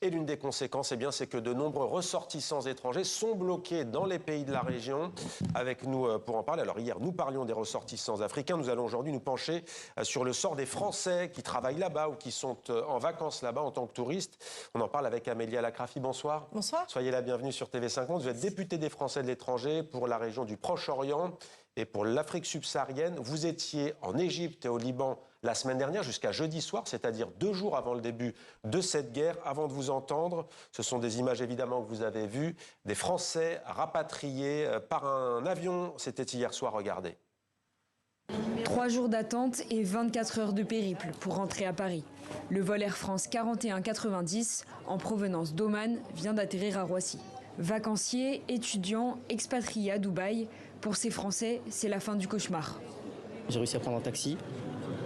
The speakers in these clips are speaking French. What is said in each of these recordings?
Et l'une des conséquences, c'est que de nombreux ressortissants étrangers sont bloqués dans les pays de la région. Avec nous pour en parler. Alors hier, nous parlions des ressortissants africains. Nous allons aujourd'hui nous pencher sur le sort des Français qui travaillent là-bas ou qui sont en vacances là-bas en tant que touristes. On en parle avec Amélie Alacrafi. Bonsoir. Bonsoir. Soyez la bienvenue sur TV5 Monde. Vous êtes députée des Français de l'étranger pour la région du Proche-Orient et pour l'Afrique subsaharienne. Vous étiez en Égypte et au Liban la semaine dernière jusqu'à jeudi soir, c'est-à-dire 2 jours avant le début de cette guerre. Avant de vous entendre, ce sont des images évidemment que vous avez vues, des Français rapatriés par un avion. C'était hier soir, regardez. 3 jours d'attente et 24 heures de périple pour rentrer à Paris. Le vol Air France 4190 en provenance d'Oman vient d'atterrir à Roissy. Vacanciers, étudiants, expatriés à Dubaï, pour ces Français, c'est la fin du cauchemar. J'ai réussi à prendre un taxi,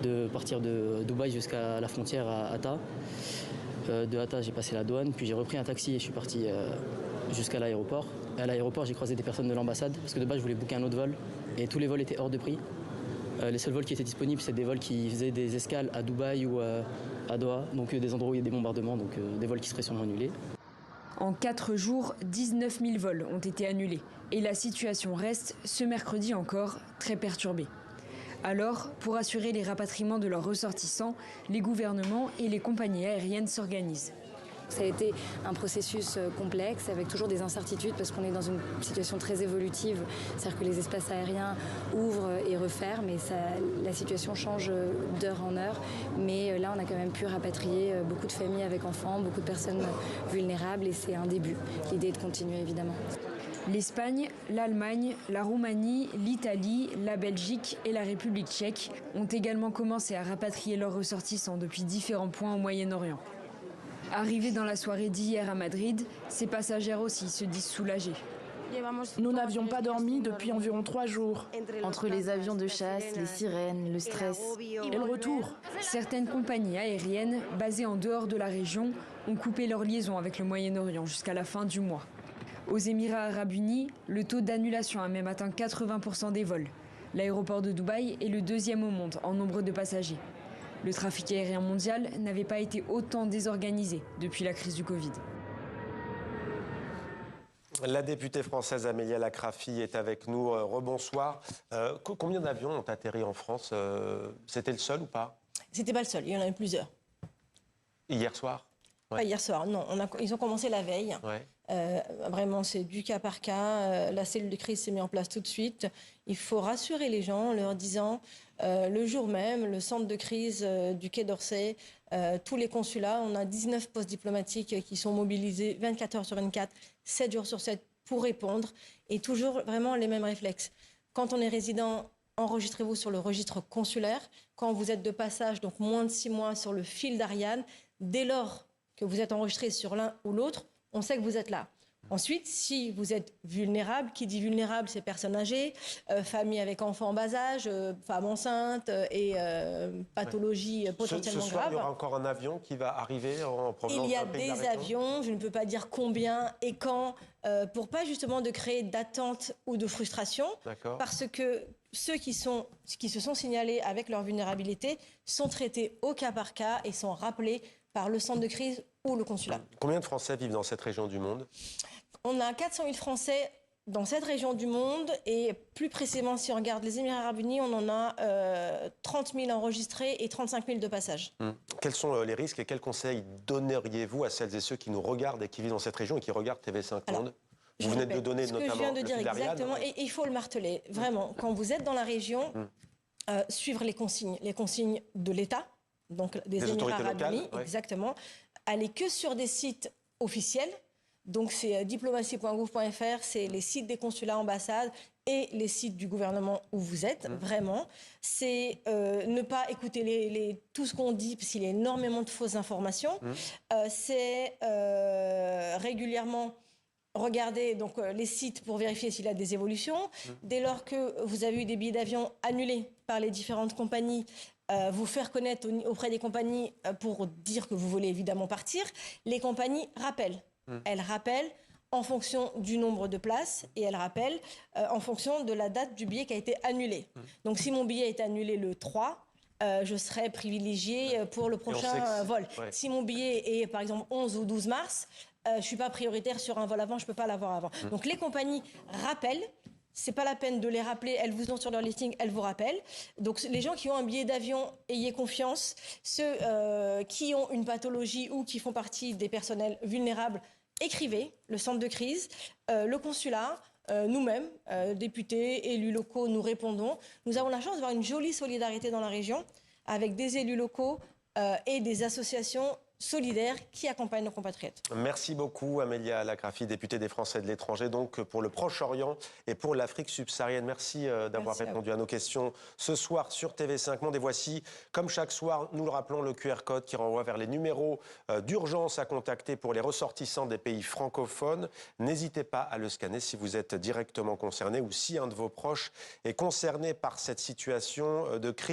de partir de Dubaï jusqu'à la frontière à Hatta. De Hatta, j'ai passé la douane, puis j'ai repris un taxi et je suis parti jusqu'à l'aéroport. À l'aéroport, j'ai croisé des personnes de l'ambassade, parce que de base, je voulais booker un autre vol, et tous les vols étaient hors de prix. Les seuls vols qui étaient disponibles, c'est des vols qui faisaient des escales à Dubaï ou à Doha, donc des endroits où il y a des bombardements, donc des vols qui seraient sûrement annulés. En 4 jours, 19 000 vols ont été annulés. Et la situation reste, ce mercredi encore, très perturbée. Alors, pour assurer les rapatriements de leurs ressortissants, les gouvernements et les compagnies aériennes s'organisent. Ça a été un processus complexe avec toujours des incertitudes parce qu'on est dans une situation très évolutive. C'est-à-dire que les espaces aériens ouvrent et referment et la situation change d'heure en heure. Mais là, on a quand même pu rapatrier beaucoup de familles avec enfants, beaucoup de personnes vulnérables et c'est un début. L'idée est de continuer évidemment. L'Espagne, l'Allemagne, la Roumanie, l'Italie, la Belgique et la République tchèque ont également commencé à rapatrier leurs ressortissants depuis différents points au Moyen-Orient. Arrivés dans la soirée d'hier à Madrid, ces passagères aussi se disent soulagés. Nous n'avions pas dormi depuis environ 3 jours. Entre les avions de chasse, les sirènes, le stress et le retour. Certaines compagnies aériennes, basées en dehors de la région, ont coupé leur liaison avec le Moyen-Orient jusqu'à la fin du mois. Aux Émirats arabes unis, le taux d'annulation a même atteint 80% des vols. L'aéroport de Dubaï est le 2e au monde en nombre de passagers. Le trafic aérien mondial n'avait pas été autant désorganisé depuis la crise du Covid. La députée française Amélie Alacrafi est avec nous. Rebonsoir. Combien d'avions ont atterri en France? C'était le seul ou pas? C'était pas le seul, il y en a eu plusieurs. Hier soir? Ouais. Pas hier soir, non. Ils ont commencé la veille. Ouais. Vraiment, c'est du cas par cas. La cellule de crise s'est mise en place tout de suite. Il faut rassurer les gens en leur disant, le jour même, le centre de crise du Quai d'Orsay, tous les consulats, on a 19 postes diplomatiques qui sont mobilisés 24 heures sur 24, 7 jours sur 7 pour répondre. Et toujours vraiment les mêmes réflexes. Quand on est résident, enregistrez-vous sur le registre consulaire. Quand vous êtes de passage, donc moins de 6 mois sur le fil d'Ariane, dès lors que vous êtes enregistré sur l'un ou l'autre, on sait que vous êtes là. Ensuite, si vous êtes vulnérable, qui dit vulnérable, c'est personnes âgées, famille avec enfants en bas âge, femmes enceintes et pathologies potentiellement graves. Ce soir, graves. il y aura encore un avion qui va arriver en provenance Il y a d'un pays des avions, je ne peux pas dire combien et quand, pour pas justement de créer d'attente ou de frustration. Parce que ceux qui se sont signalés avec leur vulnérabilité sont traités au cas par cas et sont rappelés par le centre de crise ou le consulat. Combien de Français vivent dans cette région du monde? On a 400 000 Français dans cette région du monde et plus précisément, si on regarde les Émirats arabes unis, on en a 30 000 enregistrés et 35 000 de passage. Quels sont les risques et quels conseils donneriez-vous à celles et ceux qui nous regardent et qui vivent dans cette région et qui regardent TV5 Monde? Vous venez de donner notamment ce que je viens de dire exactement, ouais. Et il faut le marteler. Vraiment, quand vous êtes dans la région, suivre les consignes de l'État, donc des Émirats arabes unis, exactement. Allez que sur des sites officiels, donc c'est diplomatie.gouv.fr, c'est les sites des consulats, ambassades et les sites du gouvernement où vous êtes, vraiment. C'est ne pas écouter tout ce qu'on dit, parce qu'il y a énormément de fausses informations. C'est régulièrement regarder donc, les sites pour vérifier s'il y a des évolutions. Dès lors que vous avez eu des billets d'avion annulés par les différentes compagnies, vous faire connaître auprès des compagnies pour dire que vous voulez évidemment partir. Les compagnies rappellent. Elles rappellent en fonction du nombre de places et elles rappellent en fonction de la date du billet qui a été annulé. Donc si mon billet est annulé le 3, je serai privilégiée pour le prochain vol. Ouais. Si mon billet est par exemple 11 ou 12 mars, je ne suis pas prioritaire sur un vol avant, je ne peux pas l'avoir avant. Donc les compagnies rappellent. C'est pas la peine de les rappeler, elles vous ont sur leur listing, elles vous rappellent. Donc les gens qui ont un billet d'avion, ayez confiance. Ceux qui ont une pathologie ou qui font partie des personnels vulnérables, écrivez, le centre de crise, le consulat, nous-mêmes, députés, élus locaux, nous répondons. Nous avons la chance d'avoir une jolie solidarité dans la région avec des élus locaux et des associations solidaires qui accompagnent nos compatriotes. Merci beaucoup Amélia Lacrafi, députée des Français de l'étranger, donc pour le Proche-Orient et pour l'Afrique subsaharienne. Merci d'avoir répondu à nos questions ce soir sur TV5 Monde. Et voici, comme chaque soir, nous le rappelons, le QR code qui renvoie vers les numéros d'urgence à contacter pour les ressortissants des pays francophones. N'hésitez pas à le scanner si vous êtes directement concerné ou si un de vos proches est concerné par cette situation de crise.